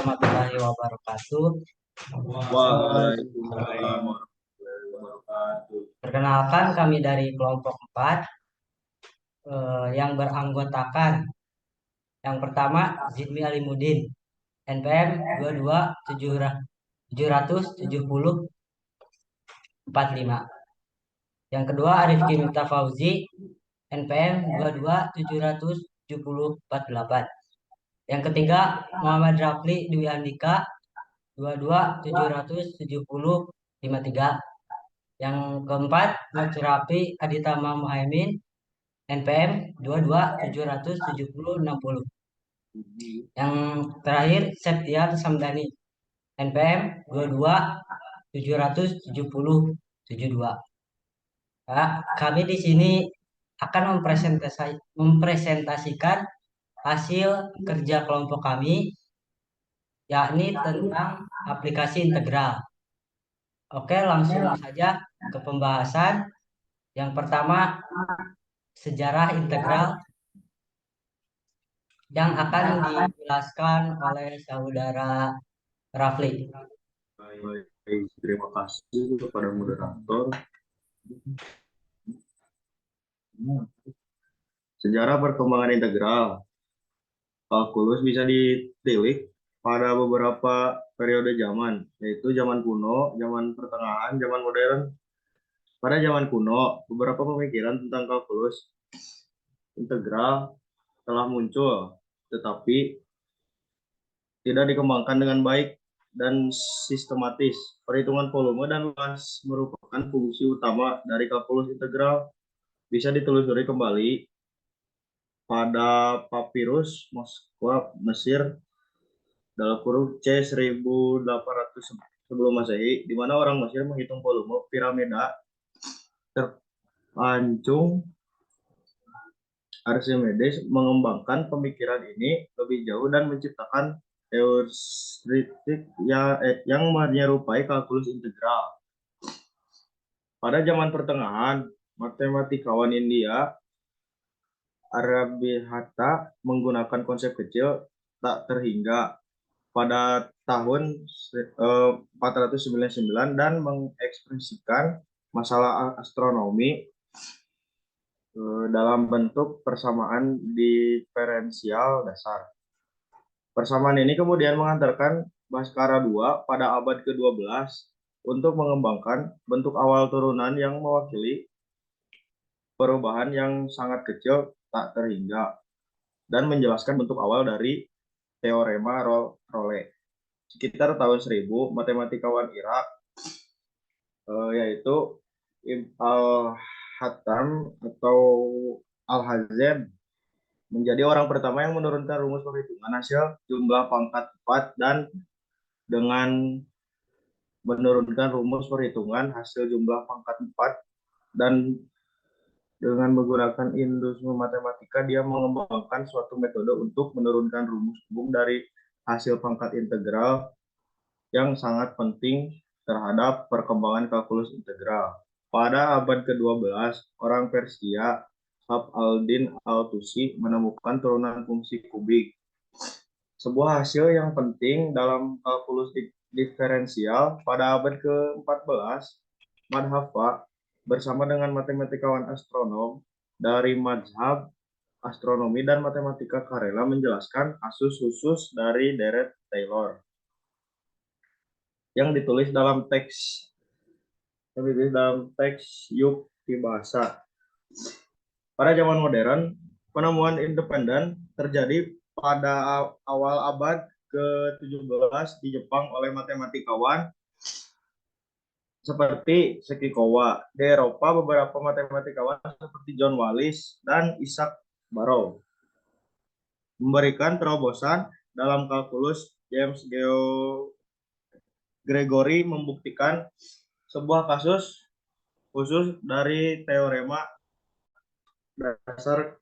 warahmatullahi wabarakatuh. Waalaikumsalam warahmatullahi wabarakatuh. Perkenalkan kami dari kelompok 4 yang beranggotakan yang pertama Zidmi Alimudin, NPM 22 770 45. Yang kedua Arifki Miftah Fauzi, NPM 22 770 48. Yang ketiga Muhammad Rafli Dwi Andika, 22 770 53. Yang keempat Nurcurapi Aditama Muhaimin, NPM 22 770 60. Yang terakhir Septiar Samdani, NPM 22 770 72. Kami di sini akan mempresentasikan hasil kerja kelompok kami, yakni tentang aplikasi integral. Oke, langsung saja ke pembahasan. Yang pertama, sejarah integral yang akan dijelaskan oleh saudara Rafli. Baik, terima kasih kepada moderator. Sejarah perkembangan integral kalkulus bisa ditilik pada beberapa periode zaman, yaitu zaman kuno, zaman pertengahan, zaman modern. Pada zaman kuno, beberapa pemikiran tentang kalkulus integral telah muncul, tetapi tidak dikembangkan dengan baik dan sistematis. Perhitungan volume dan luas merupakan fungsi utama dari kalkulus integral. Bisa ditelusuri kembali pada papirus Moskwa, Mesir, dalam kurung C 1800 sebelum Masehi, di mana orang Mesir menghitung volume piramida terpancung. Archimedes mengembangkan pemikiran ini lebih jauh dan menciptakan heuristik yang menyerupai kalkulus integral. Pada zaman pertengahan, matematikawan India Aryabyata menggunakan konsep kecil tak terhingga pada tahun 499 dan mengekspresikan masalah astronomi dalam bentuk persamaan diferensial dasar. Persamaan ini kemudian mengantarkan Bhaskara II pada abad ke-12 untuk mengembangkan bentuk awal turunan yang mewakili perubahan yang sangat kecil tak terhingga dan menjelaskan bentuk awal dari teorema Role. Sekitar tahun 1000, matematikawan Irak yaitu Al-Hatam atau Al-Hazem menjadi orang pertama yang menurunkan rumus perhitungan hasil jumlah pangkat 4 dan dengan menurunkan rumus perhitungan hasil jumlah pangkat 4 dan dengan menggunakan induksi matematika, dia mengembangkan suatu metode untuk menurunkan rumus umum dari hasil pangkat integral yang sangat penting terhadap perkembangan kalkulus integral. Pada abad ke-12, orang Persia Sabh al-Din al-Tusi menemukan turunan fungsi kubik, sebuah hasil yang penting dalam kalkulus diferensial. Pada abad ke-14, Madhava bersama dengan matematikawan astronom dari mazhab astronomi dan matematika Karela menjelaskan kasus khusus dari deret Taylor yang ditulis dalam teks Yukti Bahasa. Pada zaman modern, penemuan independen terjadi pada awal abad ke-17 di Jepang oleh matematikawan seperti Sekikowa. Di Eropa, beberapa matematikawan seperti John Wallis dan Isaac Barrow memberikan terobosan dalam kalkulus. James Gregory membuktikan sebuah kasus khusus dari teorema dasar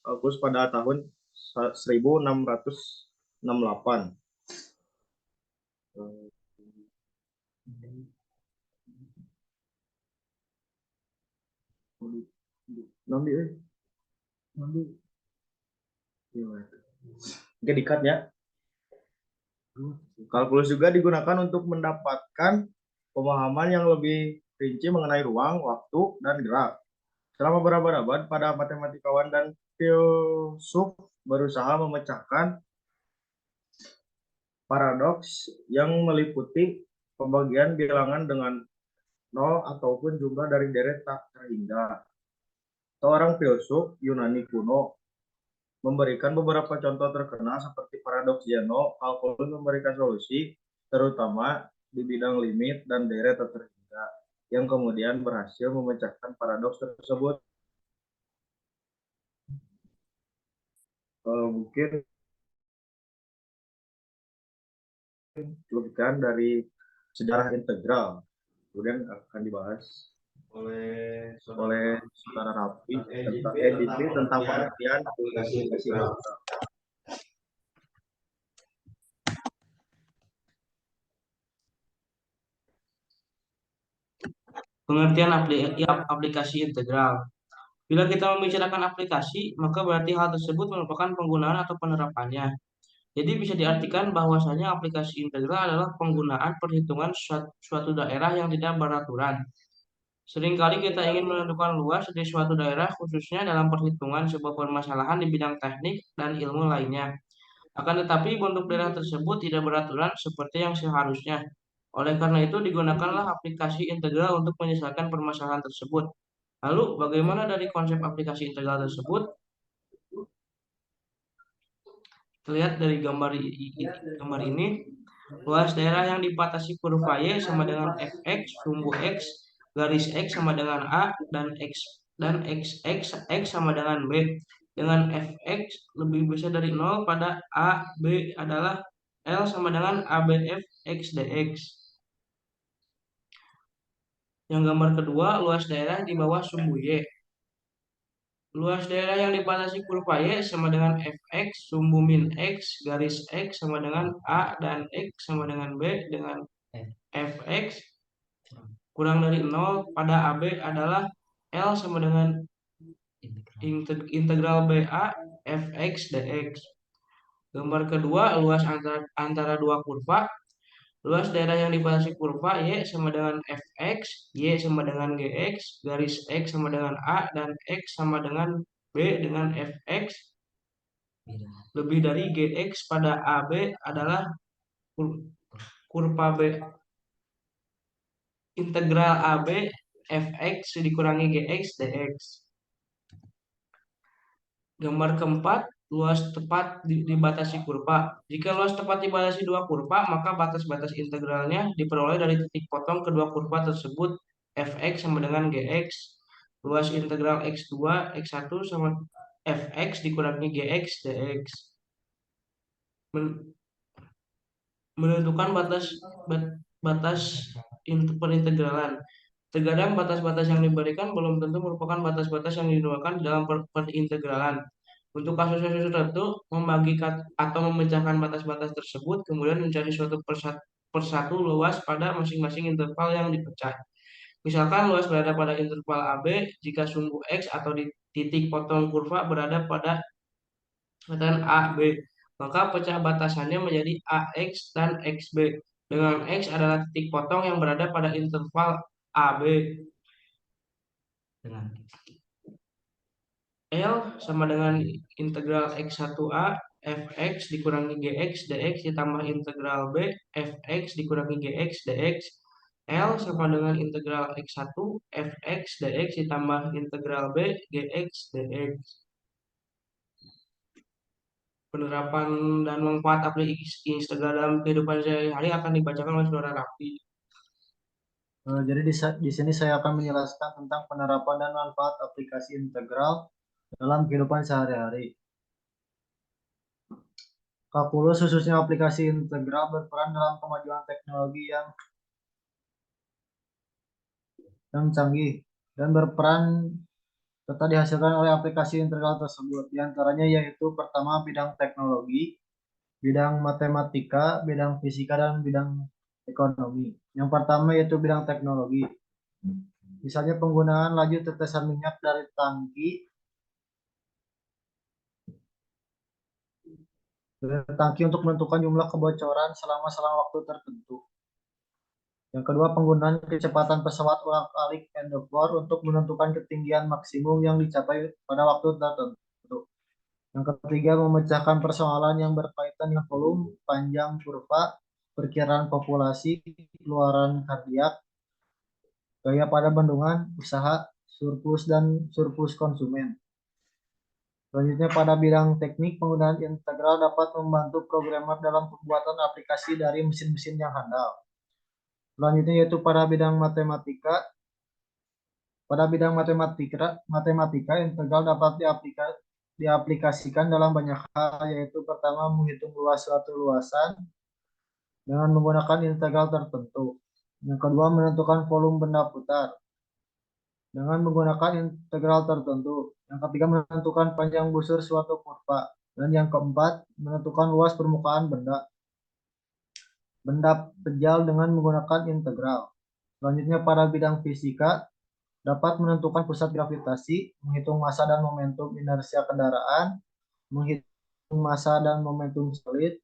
kalkulus pada tahun 1668. Nanti, nanti, oke, dikat ya. Kalkulus juga digunakan untuk mendapatkan pemahaman yang lebih rinci mengenai ruang, waktu, dan gerak. Selama berabad-abad, para matematikawan dan filsuf berusaha memecahkan paradoks yang meliputi pembagian bilangan dengan nol ataupun jumlah dari deret tak terhingga. Seorang filsuf Yunani kuno memberikan beberapa contoh terkenal seperti paradoks Zeno. Kalkulus memberikan solusi, terutama di bidang limit dan deret tak terhingga, yang kemudian berhasil memecahkan paradoks tersebut. Mungkin cuplikan dari sejarah integral kemudian akan dibahas oleh saudara Raffi tentang tentang pengertian aplikasi integral. Pengertian aplikasi integral. Bila kita membicarakan aplikasi, maka berarti hal tersebut merupakan penggunaan atau penerapannya. Jadi bisa diartikan bahwasanya aplikasi integral adalah penggunaan perhitungan suatu daerah yang tidak beraturan. Seringkali kita ingin menentukan luas di suatu daerah khususnya dalam perhitungan sebuah permasalahan di bidang teknik dan ilmu lainnya. Akan tetapi bentuk daerah tersebut tidak beraturan seperti yang seharusnya. Oleh karena itu digunakanlah aplikasi integral untuk menyelesaikan permasalahan tersebut. Lalu bagaimana dari konsep aplikasi integral tersebut? Terlihat dari gambar ini, luas daerah yang dipatasi kurva Y sama dengan fx, sumbu x, garis x sama dengan a, dan x sama dengan b. Dengan fx lebih besar dari 0 pada a, b adalah L sama dengan ABF x dx. Yang gambar kedua, luas daerah di bawah sumbu Y. Luas daerah yang dipatasi kurva Y sama dengan fx, sumbu min x, garis x sama dengan a, dan x sama dengan b dengan fx kurang dari 0 pada AB adalah L sama dengan integral BA fx dx. Gambar kedua, luas antara dua kurva. Luas daerah yang dipatasi kurva Y sama dengan fx, Y sama dengan gx, garis x sama dengan a, dan x sama dengan b dengan fx lebih dari gx pada AB adalah kurva B integral AB fx dikurangi gx dx. Gambar keempat, luas tepat dibatasi kurva. Jika luas tepat dibatasi dua kurva, maka batas-batas integralnya diperoleh dari titik potong kedua kurva tersebut. Fx sama dengan gx. Luas integral x2, x1 sama fx dikurangi gx dx. Menentukan batas perintegralan. Terkadang batas-batas yang diberikan belum tentu merupakan batas-batas yang digunakan dalam perintegralan. Untuk kasus-kasus tertentu, membagi atau memecahkan batas-batas tersebut, kemudian mencari suatu persatu luas pada masing-masing interval yang dipecah. Misalkan luas berada pada interval AB jika sumbu X atau di titik potong kurva berada pada dan AB. Maka pecah batasannya menjadi AX dan XB. Dengan X adalah titik potong yang berada pada interval AB. Dengan L sama dengan integral X1A fx dikurangi gx dx ditambah integral B fx dikurangi gx dx. L sama dengan integral x1 fx dx ditambah integral B gx dx. Penerapan dan manfaat aplikasi integral dalam kehidupan sehari-hari akan dibacakan oleh saudara Raffi. Jadi di sini saya akan menjelaskan tentang penerapan dan manfaat aplikasi integral dalam kehidupan sehari-hari. Kalkulus khususnya aplikasi integral berperan dalam kemajuan teknologi yang canggih dan berperan serta dihasilkan oleh aplikasi integral tersebut. Di antaranya yaitu pertama bidang teknologi, bidang matematika, bidang fisika, dan bidang ekonomi. Yang pertama yaitu bidang teknologi. Misalnya penggunaan laju tetesan minyak dari tangki tangki untuk menentukan jumlah kebocoran selama waktu tertentu. Yang kedua, penggunaan kecepatan pesawat ulang-alik Endeavour untuk menentukan ketinggian maksimum yang dicapai pada waktu tertentu. Yang ketiga, memecahkan persoalan yang berkaitan dengan volume, panjang kurva, perkiraan populasi, keluaran kardiak, gaya pada bendungan, usaha, surplus dan surplus konsumen. Selanjutnya, pada bidang teknik, penggunaan integral dapat membantu programmer dalam pembuatan aplikasi dari mesin-mesin yang handal. Selanjutnya yaitu pada bidang matematika. Pada bidang matematika integral dapat diaplikasikan dalam banyak hal, yaitu pertama menghitung luas suatu luasan dengan menggunakan integral tertentu. Yang kedua, menentukan volume benda putar dengan menggunakan integral tertentu. Yang ketiga, menentukan panjang busur suatu kurva. Dan yang keempat, menentukan luas permukaan benda pejal dengan menggunakan integral. Selanjutnya pada bidang fisika, dapat menentukan pusat gravitasi, menghitung massa dan momentum inersia kendaraan, menghitung massa dan momentum satelit.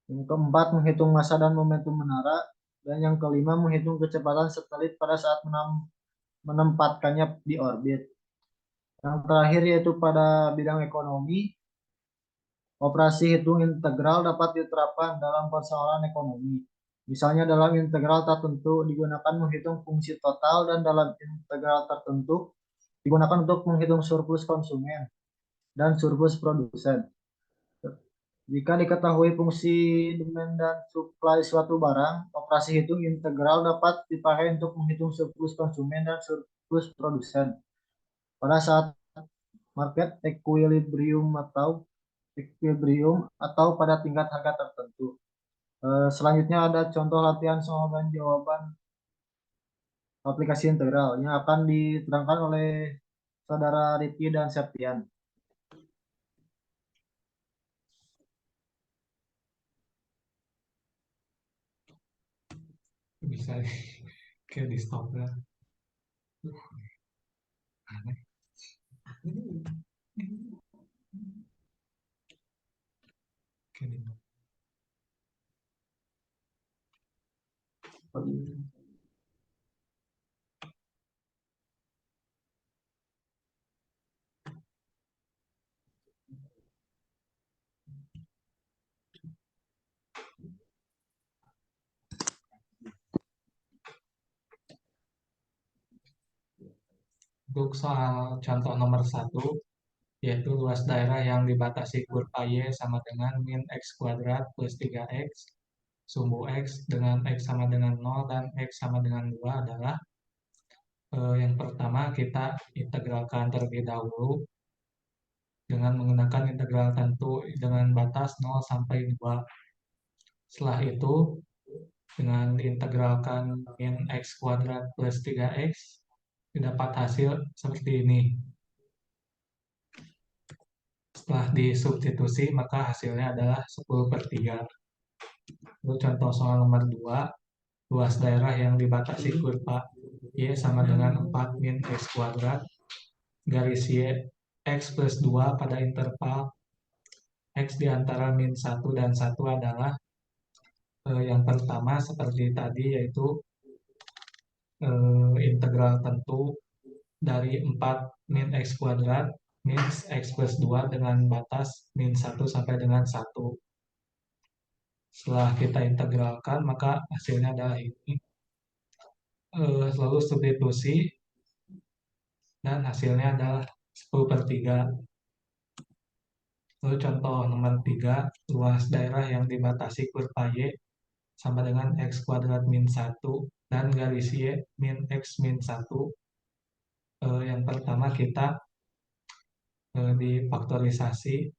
Yang keempat, menghitung massa dan momentum menara. Dan yang kelima, menghitung kecepatan satelit pada saat menempatkannya di orbit. Yang terakhir yaitu pada bidang ekonomi, operasi hitung integral dapat diterapkan dalam persoalan ekonomi. Misalnya dalam integral tertentu digunakan menghitung fungsi total dan dalam integral tertentu digunakan untuk menghitung surplus konsumen dan surplus produsen. Jika diketahui fungsi demand dan supply suatu barang, operasi hitung integral dapat dipakai untuk menghitung surplus konsumen dan surplus produsen pada saat market equilibrium atau pada tingkat harga tertentu. Selanjutnya ada contoh latihan soal dan jawaban aplikasi integral yang akan diterangkan oleh saudara Rifki dan Septian. Bisa kayak di stop lah. Aneh. Untuk soal contoh nomor 1, yaitu luas daerah yang dibatasi kurva Y sama dengan min X kuadrat plus 3X, sumbu X dengan X sama dengan 0 dan X sama dengan 2 adalah yang pertama kita integralkan terlebih dahulu dengan menggunakan integral tentu dengan batas 0 sampai 2. Setelah itu, dengan diintegralkan min X kuadrat plus 3X, didapat hasil seperti ini. Setelah disubstitusi, maka hasilnya adalah 10/3. Lalu contoh soal nomor 2, luas daerah yang dibatasi kurva Y sama dengan 4 min X kuadrat, garis Y X plus 2 pada interval X di antara min 1 dan 1 adalah yang pertama seperti tadi, yaitu integral tentu dari 4 min X kuadrat min X plus 2 dengan batas min 1 sampai dengan 1. Setelah kita integralkan, maka hasilnya adalah ini. Lalu substitusi, dan hasilnya adalah 10/3. Lalu contoh nomor 3, luas daerah yang dibatasi kurva Y sama dengan X kuadrat min 1 dan garis Y min X min 1. Yang pertama kita difaktorisasi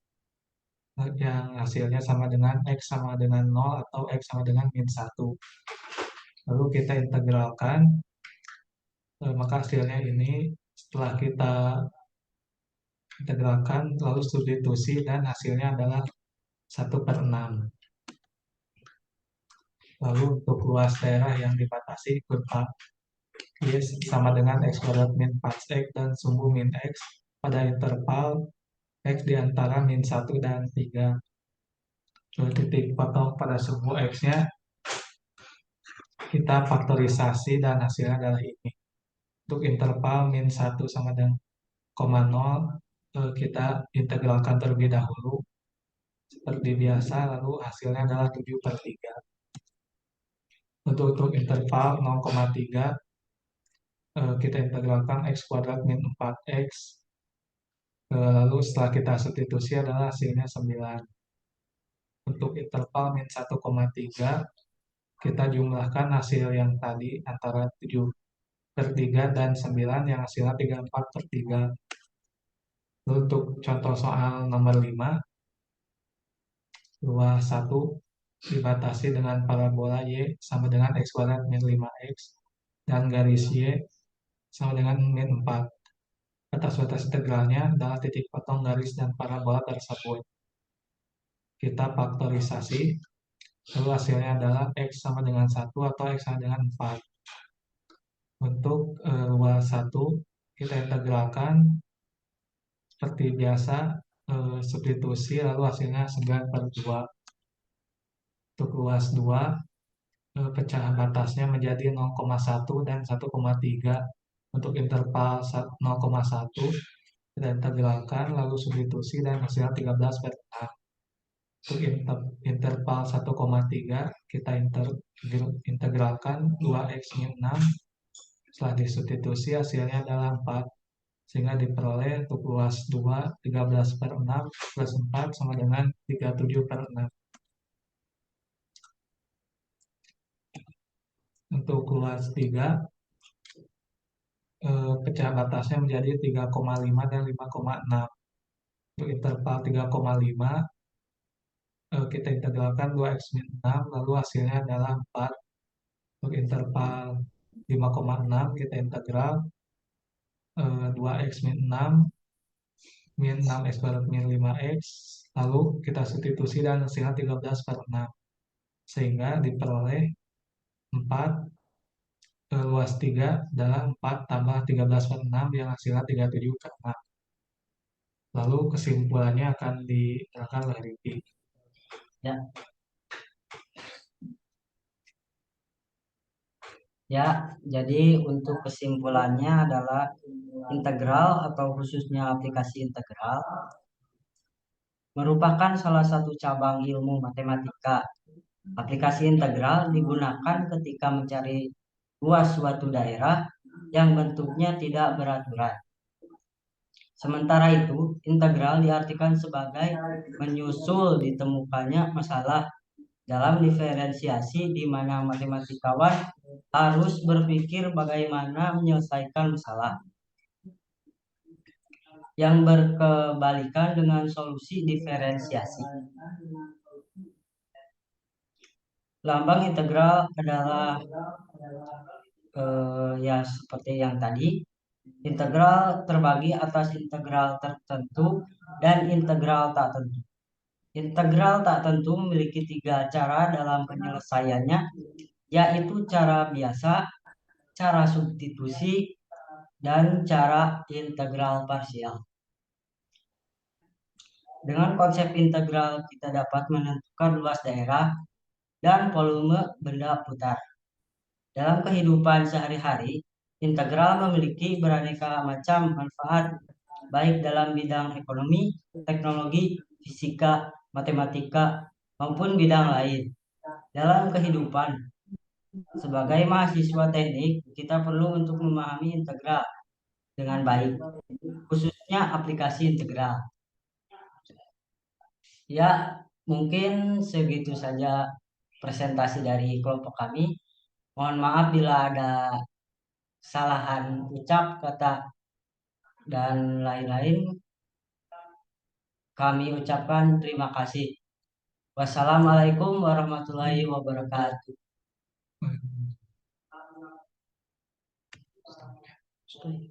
yang hasilnya sama dengan X sama dengan 0 atau X sama dengan min 1. Lalu kita integralkan, maka hasilnya ini. Setelah kita integralkan, lalu substitusi, dan hasilnya adalah 1/6. Lalu untuk luas daerah yang dibatasi kurva Y sama dengan X kuadrat min 4X dan sumbu min X pada interval X di antara min 1 dan 3. Titik potong pada sumbu X-nya kita faktorisasi dan hasilnya adalah ini. Untuk interval min 1 sama dengan 0, kita integralkan terlebih dahulu seperti biasa, lalu hasilnya adalah 7/3. Untuk interval 0,3, kita integralkan X kuadrat min 4X, lalu setelah kita substitusi adalah hasilnya 9. Untuk interval min 1,3, kita jumlahkan hasil yang tadi antara 7/3 dan 9 yang hasilnya 34/3. Untuk contoh soal nomor 5, luas 1 dibatasi dengan parabola Y sama dengan X kuadrat min 5X dan garis Y sama dengan min 4. Batas-batas integralnya adalah titik potong garis dan parabola tersebut. Kita faktorisasi, lalu hasilnya adalah X sama dengan 1 atau X sama dengan 4. Untuk luas 1, kita integralkan seperti biasa, substitusi, lalu hasilnya 9/2. Untuk luas 2, pecahan batasnya menjadi 0,1 dan 1,3. Untuk interval 0,1, kita integralkan, lalu substitusi, dan hasilnya 13/6. Untuk interval 1,3, kita integralkan 2x min 6. Setelah disubstitusi, hasilnya adalah 4. Sehingga diperoleh untuk luas 2, 13/6 plus 4 sama dengan 37/6. Untuk luas 3, pecah batasnya menjadi 3,5 dan 5,6. Untuk interval 3,5, kita integralkan 2x min 6, lalu hasilnya adalah 4. Untuk interval 5,6, kita integral 2x min 6, min 6x kuadrat min 5x, lalu kita substitusi dan hasilnya 13/6. Sehingga diperoleh 4, luas 3 adalah 4 tambah 13/6 yang hasilnya 37/6. Lalu kesimpulannya akan diterangkan oleh Riki. Ya. Ya, jadi untuk kesimpulannya adalah integral atau khususnya aplikasi integral merupakan salah satu cabang ilmu matematika. Aplikasi integral digunakan ketika mencari luas suatu daerah yang bentuknya tidak beraturan. Sementara itu, integral diartikan sebagai menyusul ditemukannya masalah dalam diferensiasi di mana matematikawan harus berpikir bagaimana menyelesaikan masalah yang berkebalikan dengan solusi diferensiasi. Lambang integral adalah ya seperti yang tadi. Integral terbagi atas integral tertentu dan integral tak tentu. Integral tak tentu memiliki 3 cara dalam penyelesaiannya, yaitu cara biasa, cara substitusi, dan cara integral parsial. Dengan konsep integral, kita dapat menentukan luas daerah dan volume benda putar. Dalam kehidupan sehari-hari, integral memiliki beraneka macam manfaat, baik dalam bidang ekonomi, teknologi, fisika, matematika, maupun bidang lain. Dalam kehidupan, sebagai mahasiswa teknik, kita perlu untuk memahami integral dengan baik, khususnya aplikasi integral. Ya, mungkin segitu saja presentasi dari kelompok kami. Mohon maaf bila ada kesalahan ucap, kata, dan lain-lain. Kami ucapkan terima kasih. Wassalamualaikum warahmatullahi wabarakatuh. Hmm.